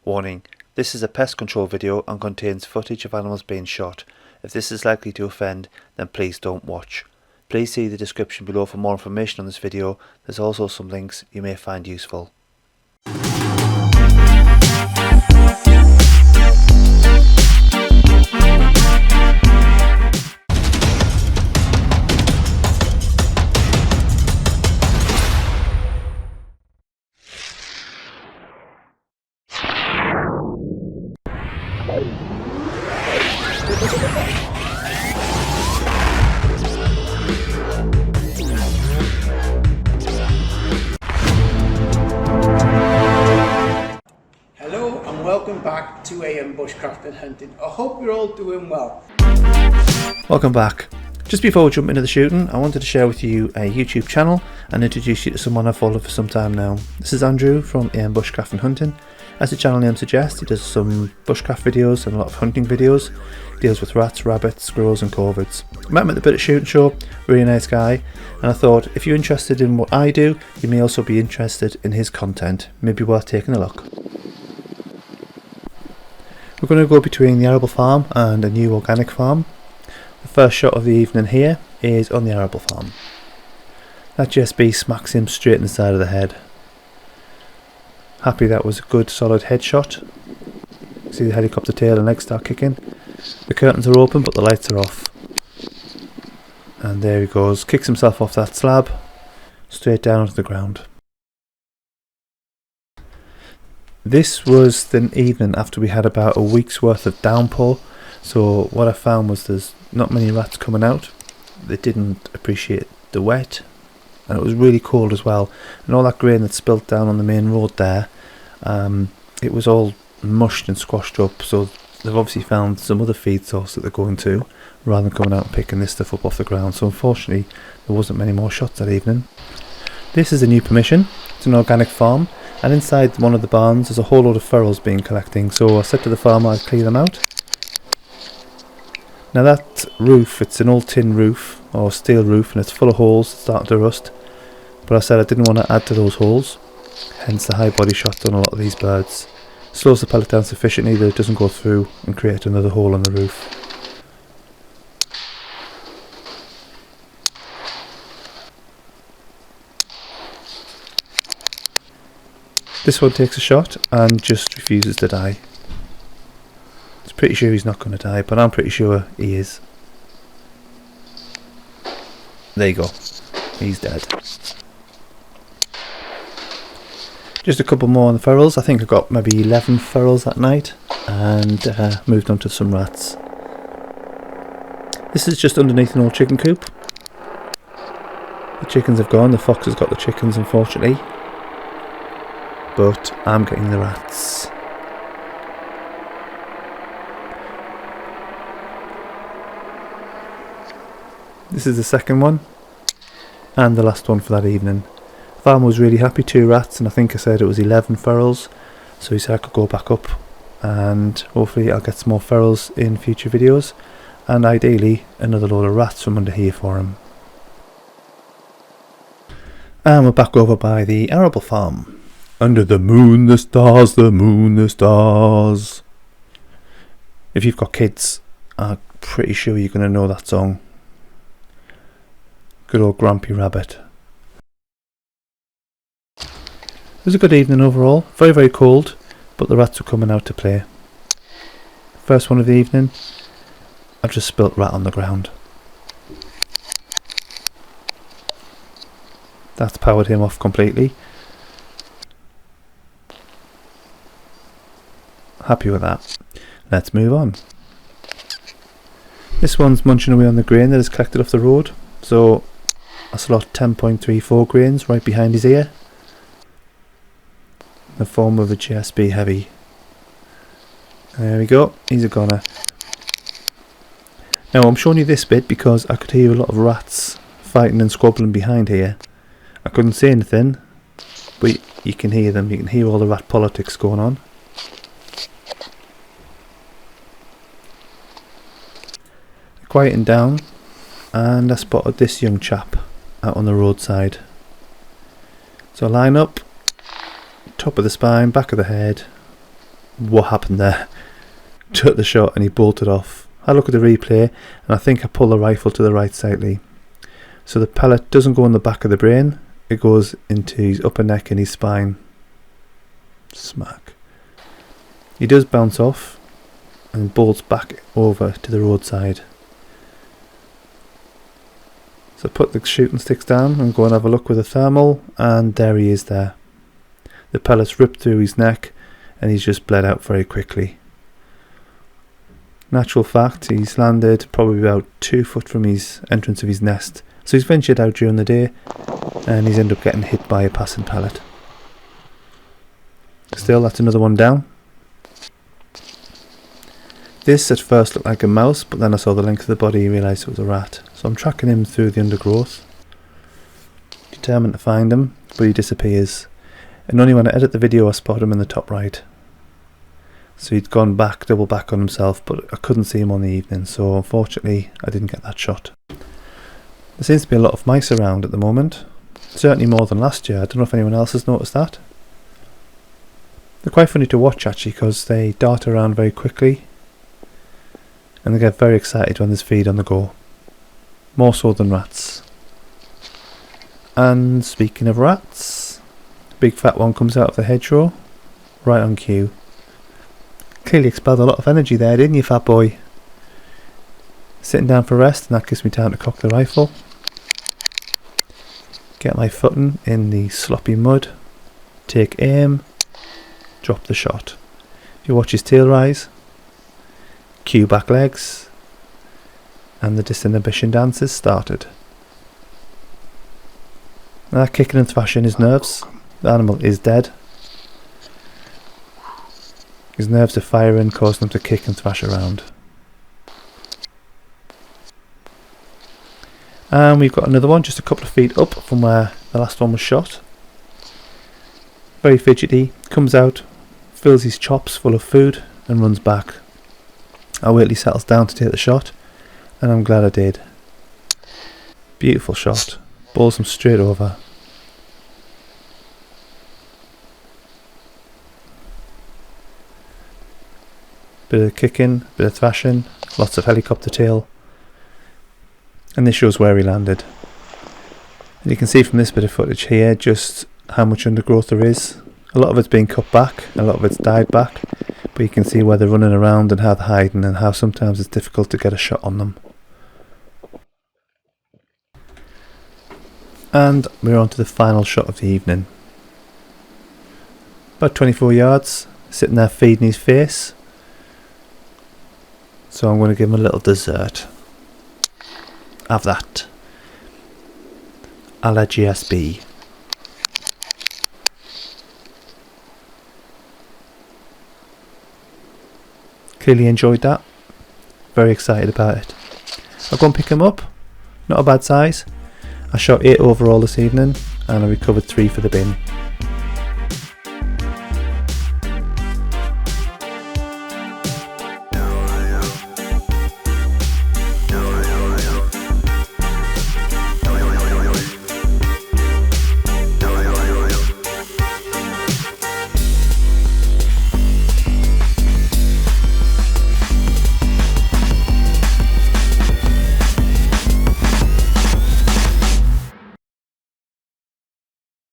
Warning, this is a pest control video and contains footage of animals being shot. If this is likely to offend, then please don't watch. Please see the description below for more information on this video. There's also some links you may find useful. Hello and welcome back to Bushcraft and Hunting. I hope you're all doing well. Welcome back. Just before we jump into the shooting, I wanted to share with you a YouTube channel and introduce you to someone I've followed for some time now. This is Andrew from Bushcraft and Hunting. As the channel name suggests, he does some bushcraft videos and a lot of hunting videos. He deals with rats, rabbits, squirrels and corvids. I met him at the British Shooting Show, really nice guy, and I thought if you're interested in what I do, you may also be interested in his content. Maybe worth taking a look. We're going to go between the Arable Farm and a new organic farm. The first shot of the evening here is on the Arable Farm. That GSB smacks him straight in the side of the head. Happy that was a good solid headshot. See the helicopter tail and legs start kicking. The curtains are open but the lights are off. And there he goes, kicks himself off that slab, straight down onto the ground. This was the evening after we had about a week's worth of downpour, so what I found was there's not many rats coming out. They didn't appreciate the wet, and it was really cold as well, and all that grain that spilt down on the main road there, it was all mushed and squashed up, so they've obviously found some other feed source that they're going to, rather than coming out and picking this stuff up off the ground. So unfortunately there wasn't many more shots that evening. This is a new permission. It's an organic farm, and inside one of the barns there's a whole load of ferals being collecting, so I said to the farmer I'd clear them out. Now that roof, it's an old tin roof or steel roof, and it's full of holes starting to rust, but I said I didn't want to add to those holes, hence the high body shots on a lot of these birds. Slows the pellet down sufficiently that it doesn't go through and create another hole on the roof. This one takes a shot and just refuses to die. It's pretty sure he's not going to die, but I'm pretty sure he is. There you go. He's dead. Just a couple more on the ferals. I think I got maybe 11 ferals that night, and moved on to some rats. This is just underneath an old chicken coop. The chickens have gone. The fox has got the chickens, unfortunately. But I'm getting the rats. This is the second one and the last one for that evening. The farmer was really happy, 2 rats, and I think I said it was 11 ferals, so he said I could go back up and hopefully I'll get some more ferals in future videos, and ideally another load of rats from under here for him. And we're back over by the Arable Farm. Under the moon, the stars, the moon, the stars. If you've got kids, I'm pretty sure you're going to know that song. Good old Grumpy Rabbit. It was a good evening overall. Very, very cold, but the rats were coming out to play. First one of the evening, I've just spilt rat on the ground. That's powered him off completely. Happy with that. Let's move on. This one's munching away on the grain that is collected off the road, so I slot 10.34 grains right behind his ear, in the form of a GSB heavy. There we go, he's a goner. Now I'm showing you this bit because I could hear a lot of rats fighting and squabbling behind here. I couldn't say anything, but you can hear them, you can hear all the rat politics going on. Quieting down, and I spotted this young chap out on the roadside. So line up, top of the spine, back of the head, what happened there. Took the shot and he bolted off. I look at the replay and I think I pull the rifle to the right slightly. So the pellet doesn't go in the back of the brain, it goes into his upper neck and his spine. Smack. He does bounce off and bolts back over to the roadside. So put the shooting sticks down and go and have a look with a thermal, and there he is there. The pellets ripped through his neck and he's just bled out very quickly. Natural fact, he's landed probably about 2 foot from his entrance of his nest. So he's ventured out during the day and he's ended up getting hit by a passing pellet. Still, that's another one down. This at first looked like a mouse, but then I saw the length of the body and realised it was a rat. So I'm tracking him through the undergrowth. Determined to find him, but he disappears. And only when I edit the video I spot him in the top right. So he'd gone back, double back on himself, but I couldn't see him on the evening, so unfortunately I didn't get that shot. There seems to be a lot of mice around at the moment. Certainly more than last year. I don't know if anyone else has noticed that. They're quite funny to watch actually, because they dart around very quickly and they get very excited when there's feed on the go. More so than rats. And speaking of rats, a big fat one comes out of the hedgerow, right on cue. Clearly expelled a lot of energy there, didn't you, fat boy? Sitting down for rest, and that gives me time to cock the rifle. Get my footing in the sloppy mud, take aim, drop the shot. You watch his tail rise, cue back legs, and the disinhibition dance is started. Now that kicking and thrashing his nerves. The animal is dead. His nerves are firing, causing him to kick and thrash around. And we've got another one just a couple of feet up from where the last one was shot. Very fidgety, comes out, fills his chops full of food and runs back. I wait till he settles down to take the shot, and I'm glad I did. Beautiful shot, bowls him straight over. Bit of kicking, bit of thrashing, lots of helicopter tail. And this shows where he landed. And you can see from this bit of footage here just how much undergrowth there is. A lot of it's been cut back, a lot of it's died back, but you can see where they're running around and how they're hiding and how sometimes it's difficult to get a shot on them. And we're on to the final shot of the evening. About 24 yards, sitting there feeding his face. So I'm going to give him a little dessert. Have that. A la GSB. Clearly enjoyed that. Very excited about it. I'll go and pick him up. Not a bad size. I shot 8 overall this evening and I recovered 3 for the bin.